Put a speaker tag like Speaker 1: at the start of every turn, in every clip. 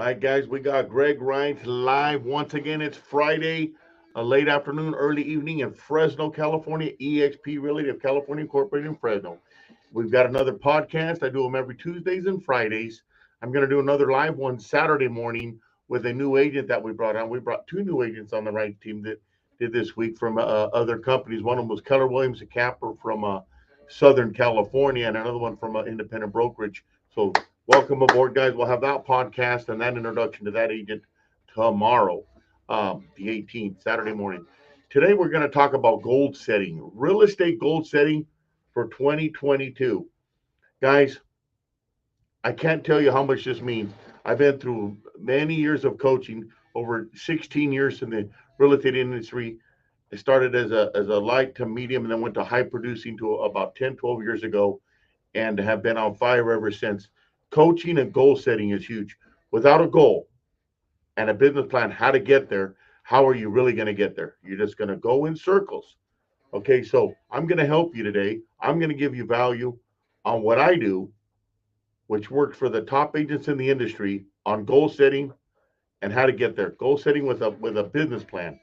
Speaker 1: right, guys, we got Greg REITZ live once again. It's Friday, a late afternoon, early evening in Fresno, California. EXP Realty of California Incorporated in Fresno. We've got another podcast. I do them every Tuesdays and Fridays. I'm going to do another live one Saturday morning with a new agent that we brought on. We brought two new agents on the REITZ team that did this week from other companies. One of them was Keller Williams, a capper from Southern California, and another one from an independent brokerage. So welcome aboard, guys. We'll have that podcast and that introduction to that agent tomorrow, the 18th, Saturday morning. Today, we're going to talk about goal setting, real estate goal setting for 2022. Guys, I can't tell you how much this means. I've been through many years of coaching, over 16 years in the real estate industry. I started as a light to medium and then went to high producing to about 10, 12 years ago and have been on fire ever since. Coaching and goal setting is huge. Without a goal and a business plan, how to get there, how are you really going to get there? You're just going to go in circles. Okay, so I'm going to help you today. I'm going to give you value on what I do, which works for the top agents in the industry on goal setting and how to get there. Goal setting with a business plan.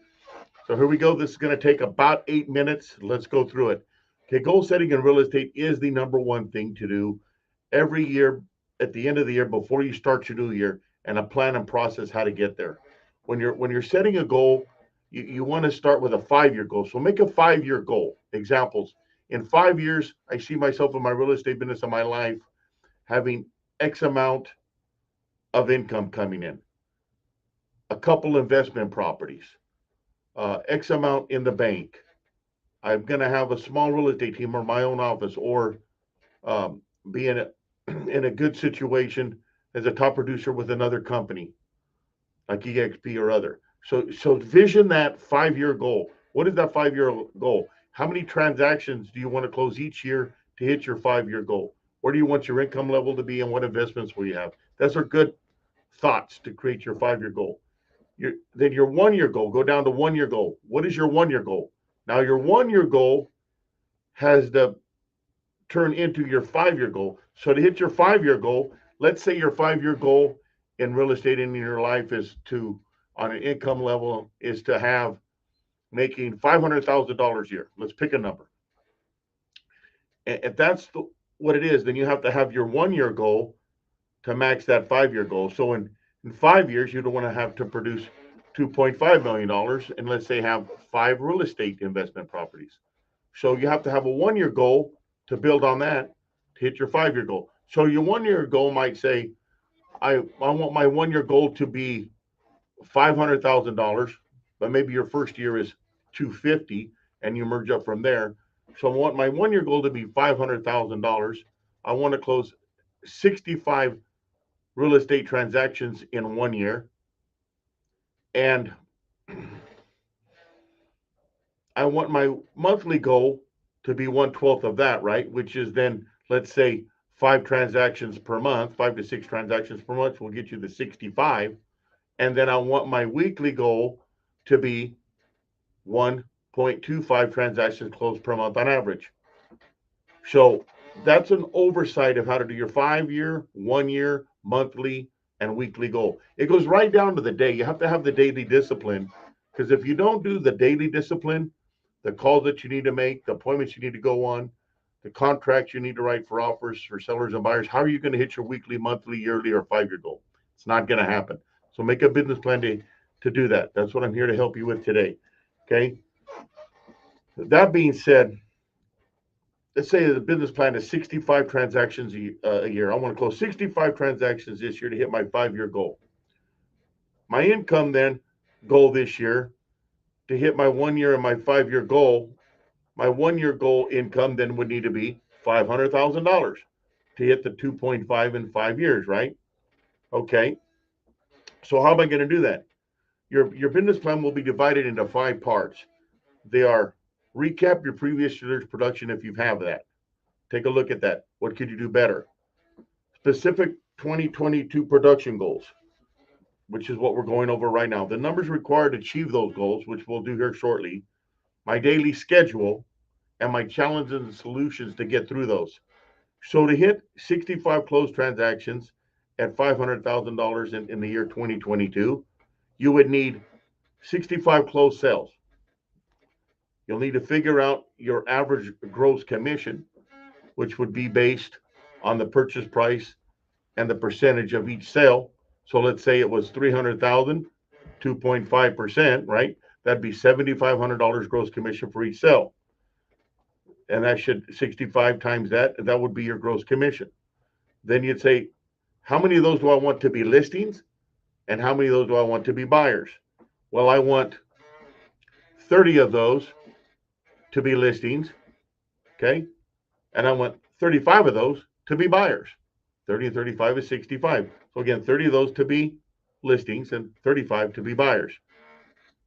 Speaker 1: So here we go. This is going to take about 8 minutes. Let's go through it. Okay, goal setting in real estate is the number one thing to do every year at the end of the year before you start your new year, and a plan and process how to get there. When you're setting a goal, you want to start with a 5-year goal. So make a 5-year goal. Examples. In 5 years, I see myself in my real estate business of my life having X amount of income coming in, a couple investment properties, X amount in the bank. I'm going to have a small real estate team or my own office, or be in a good situation as a top producer with another company like EXP or other. So vision that 5-year goal. What is that 5-year goal? How many transactions do you want to close each year to hit your 5-year goal? Where do you want your income level to be, and what investments will you have? Those are good thoughts to create your 5-year goal. Then your 1-year goal, go down to 1-year goal. What is your 1-year goal? Now your 1-year goal has to turn into your 5-year goal. So to hit your 5-year goal, let's say your 5-year goal in real estate in your life is to, on an income level, is to have making $500,000 a year. Let's pick a number. And if that's what it is, then you have to have your 1-year goal to max that 5-year goal. So in 5 years, you don't want to have to produce $2.5 million and let's say have 5 real estate investment properties. So you have to have a 1-year goal to build on that to hit your 5-year goal. So your 1-year goal might say, I want my 1-year goal to be $500,000, but maybe your first year is 250 and you merge up from there. So I want my 1-year goal to be $500,000. I want to close 65 real estate transactions in 1 year. And I want my monthly goal to be 1/12 of that, right? Which is then, let's say, 5 transactions per month, 5 to 6 transactions per month will get you the 65. And then I want my weekly goal to be 1.25 transactions closed per month on average. So that's an oversight of how to do your 5-year, 1-year, monthly, and weekly goal. It goes right down to the day. You have to have the daily discipline, because if you don't do the daily discipline, the calls that you need to make, the appointments you need to go on, the contracts you need to write for offers for sellers and buyers, how are you going to hit your weekly, monthly, yearly, or 5-year goal? It's not going to happen. So make a business plan to do that. That's what I'm here to help you with today. Okay. That being said, let's say the business plan is 65 transactions a year. I want to close 65 transactions this year to hit my 5-year goal. My income then goal this year to hit my 1-year and my 5-year goal, my 1-year goal income then would need to be $500,000 to hit the 2.5 in 5 years, right? Okay. So how am I going to do that? Your business plan will be divided into 5 parts. They are: recap your previous year's production if you have that. Take a look at that. What could you do better? Specific 2022 production goals, which is what we're going over right now. The numbers required to achieve those goals, which we'll do here shortly. My daily schedule and my challenges and solutions to get through those. So to hit 65 closed transactions at $500,000 in the year 2022, you would need 65 closed sales. You'll need to figure out your average gross commission, which would be based on the purchase price and the percentage of each sale. So let's say it was 300,000, 2.5%, right? That'd be $7,500 gross commission for each sale. And that should 65 times that would be your gross commission. Then you'd say, how many of those do I want to be listings? And how many of those do I want to be buyers? Well, I want 30 of those to be listings, okay? And I want 35 of those to be buyers. 30 and 35 is 65. So again, 30 of those to be listings and 35 to be buyers.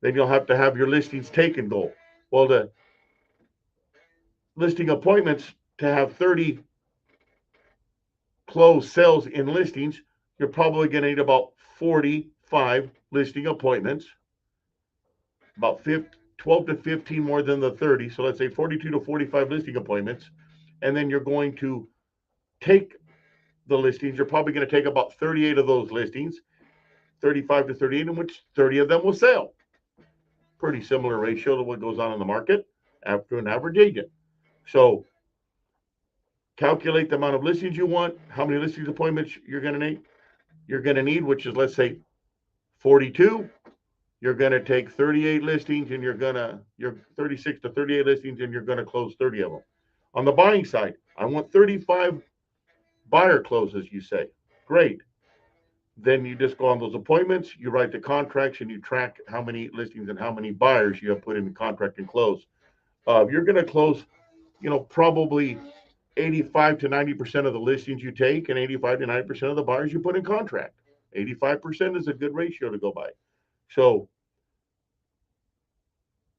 Speaker 1: Then you'll have to have your listings taken goal. Well, the listing appointments, to have 30 closed sales in listings, you're probably going to need about 45 listing appointments, about 12 to 15 more than the 30. So let's say 42 to 45 listing appointments. And then you're going to take the listings. You're probably going to take about 38 of those listings, 35 to 38, in which 30 of them will sell. Pretty similar ratio to what goes on in the market after an average agent. So calculate the amount of listings you want, how many listings appointments you're going to need. You're going to need, which is, let's say, 42. You're going to take 38 listings, and you're 36 to 38 listings, and you're going to close 30 of them. On the buying side, I want 35 buyer closes, you say. Great. Then you just go on those appointments, you write the contracts, and you track how many listings and how many buyers you have put in the contract and close. You're going to close, probably 85 to 90% of the listings you take and 85 to 90% of the buyers you put in contract. 85% is a good ratio to go by. So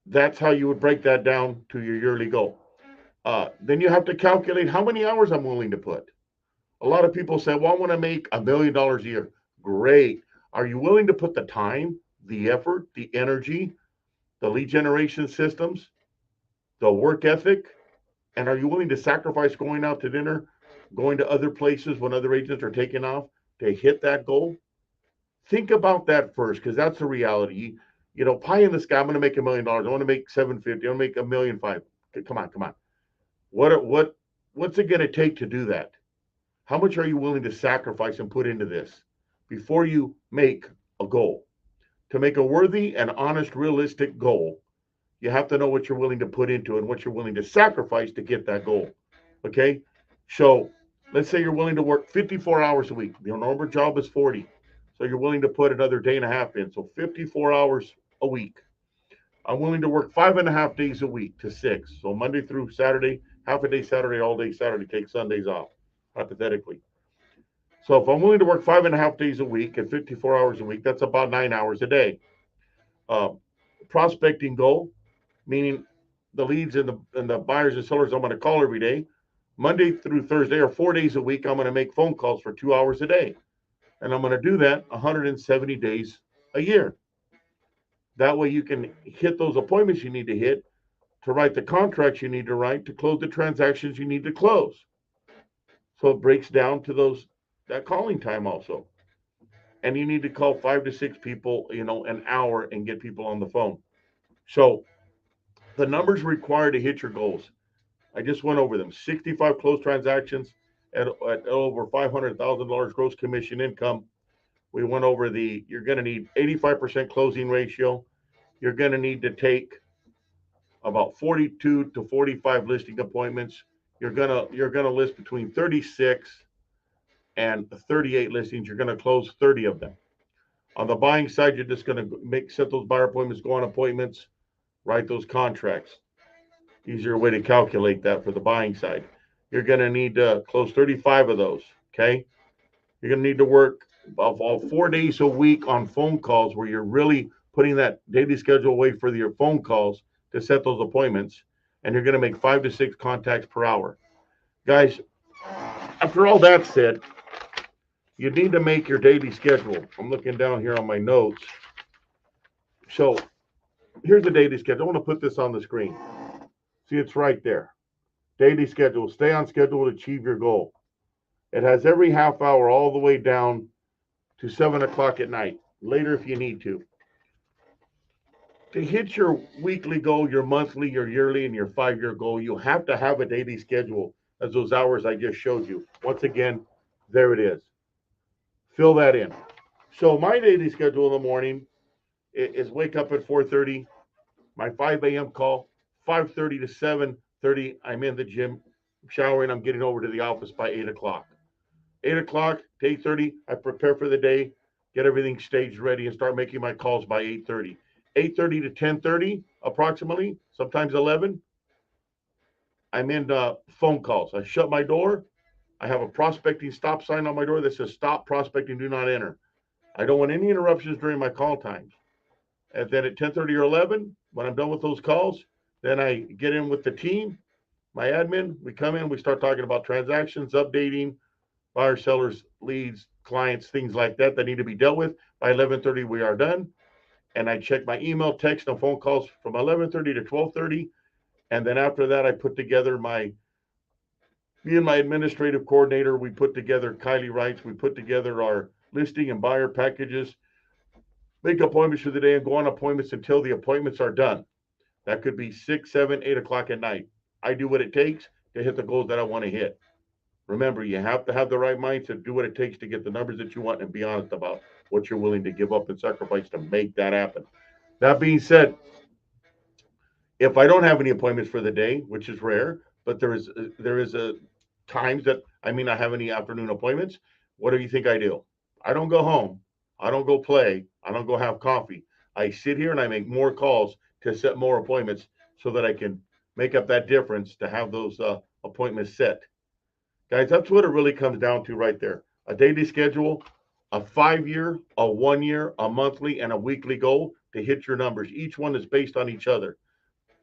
Speaker 1: that's how you would break that down to your yearly goal. Then you have to calculate how many hours I'm willing to put. A lot of people say, well, I want to make $1 million a year. Great. Are you willing to put the time, the effort, the energy, the lead generation systems, the work ethic? And are you willing to sacrifice going out to dinner, going to other places when other agents are taking off to hit that goal? Think about that first, because that's the reality. Pie in the sky, I'm going to make $1 million. I want to make 750. I want to make $1.5 million. Come on. What's it going to take to do that? How much are you willing to sacrifice and put into this before you make a goal? To make a worthy and honest, realistic goal, you have to know what you're willing to put into it and what you're willing to sacrifice to get that goal. Okay? So let's say you're willing to work 54 hours a week. Your normal job is 40. So you're willing to put another day and a half in. So 54 hours a week. I'm willing to work 5.5 days a week to 6. So Monday through Saturday, half a day Saturday, all day Saturday, take Sundays off, hypothetically. So if I'm willing to work 5.5 days a week at 54 hours a week, that's about 9 hours a day. Prospecting goal, meaning the leads and the buyers and sellers I'm going to call every day, Monday through Thursday or 4 days a week, I'm going to make phone calls for 2 hours a day. And I'm going to do that 170 days a year. That way you can hit those appointments you need to hit, to write the contracts you need to write, to close the transactions you need to close. So it breaks down to that calling time also. And you need to call 5 to 6 people, an hour and get people on the phone. So the numbers required to hit your goals, I just went over them. 65 closed transactions at over $500,000 gross commission income. We went over you're going to need 85% closing ratio. You're going to need to take about 42 to 45 listing appointments. You're going to list between 36 and 38 listings. You're going to close 30 of them. On the buying side, you're just going to set those buyer appointments, go on appointments, write those contracts. Easier way to calculate that for the buying side. You're going to need to close 35 of those, okay? You're going to need to work about 4 days a week on phone calls, where you're really putting that daily schedule away for your phone calls to set those appointments. And you're going to make 5 to 6 contacts per hour. Guys, after all that said, you need to make your daily schedule. I'm looking down here on my notes. So here's the daily schedule. I want to put this on the screen. See, it's right there. Daily schedule. Stay on schedule to achieve your goal. It has every half hour all the way down to 7 o'clock at night, later if you need to. To hit your weekly goal, your monthly, your yearly, and your 5-year goal, you have to have a daily schedule as those hours I just showed you. Once again, there it is. Fill that in. So my daily schedule in the morning is wake up at 4:30, my 5 a.m. call, 5:30 to 7:30, I'm in the gym, showering, I'm getting over to the office by 8 o'clock. 8 o'clock to 8:30, I prepare for the day, get everything staged ready, and start making my calls by 8:30. 8:30 to 10:30, approximately, sometimes 11, I'm in phone calls. I shut my door. I have a prospecting stop sign on my door that says stop prospecting, do not enter. I don't want any interruptions during my call times. And then at 10:30 or 11, when I'm done with those calls, then I get in with the team, my admin. We come in, we start talking about transactions, updating, buyers, sellers, leads, clients, things like that that need to be dealt with. By 11:30, we are done. And I check my email, text, and phone calls from 11:30 to 12:30. And then after that, I put together me and my administrative coordinator, we put together Kylie Wrights, we put together our listing and buyer packages, make appointments for the day, and go on appointments until the appointments are done. That could be 6, 7, 8 o'clock at night. I do what it takes to hit the goals that I want to hit. Remember, you have to have the right mindset, do what it takes to get the numbers that you want, and be honest about what you're willing to give up and sacrifice to make that happen. That being said, if I don't have any appointments for the day, which is rare, but there is a times that I may not have any afternoon appointments, what do you think I do? I don't go home. I don't go play. I don't go have coffee. I sit here and I make more calls to set more appointments so that I can make up that difference to have those appointments set. Guys, that's what it really comes down to right there. A daily schedule, a 5-year, a 1-year, a monthly, and a weekly goal to hit your numbers. Each one is based on each other.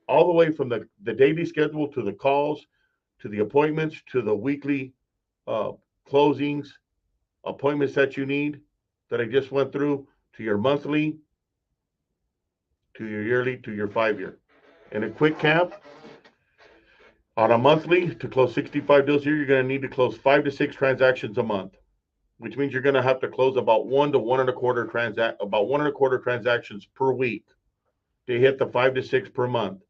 Speaker 1: All the way from the daily schedule to the calls, to the appointments, to the weekly uh, closings, appointments that you need that I just went through, to your monthly, to your yearly, to your 5-year. In a quick cap, on a monthly, to close 65 deals here, you're going to need to close 5 to 6 transactions a month, which means you're going to have to close about 1 to 1.25 transactions per week to hit the 5 to 6 per month.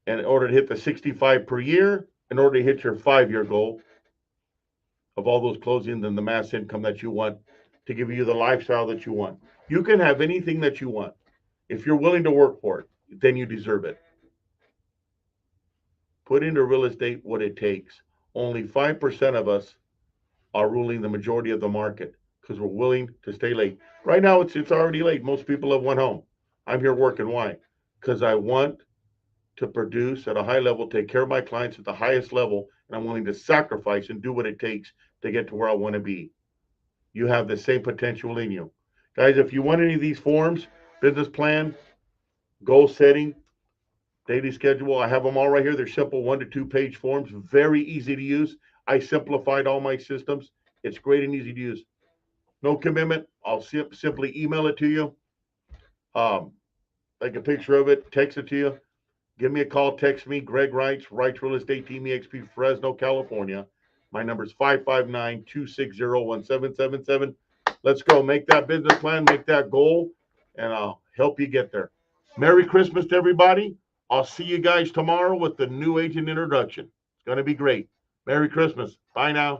Speaker 1: And in order to hit the 65 per year, in order to hit your 5-year goal of all those closings and the mass income that you want to give you the lifestyle that you want. You can have anything that you want. If you're willing to work for it, then you deserve it. Put into real estate what it takes. Only 5% of us are ruling the majority of the market because we're willing to stay late. Right now, it's already late. Most people have went home. I'm here working. Why? Because I want to produce at a high level, take care of my clients at the highest level, and I'm willing to sacrifice and do what it takes to get to where I want to be. You have the same potential in you. Guys, if you want any of these forms, business plan, goal setting, daily schedule, I have them all right here. They're simple 1 to 2 page forms, very easy to use. I simplified all my systems. It's great and easy to use. No commitment. I'll simply email it to you. Take a picture of it, text it to you. Give me a call, text me, Greg Wrights, Wrights Real Estate Team, EXP, Fresno, California. My number is 559-260-1777. Let's go. Make that business plan, make that goal, and I'll help you get there. Merry Christmas to everybody. I'll see you guys tomorrow with the new agent introduction. It's going to be great. Merry Christmas. Bye now.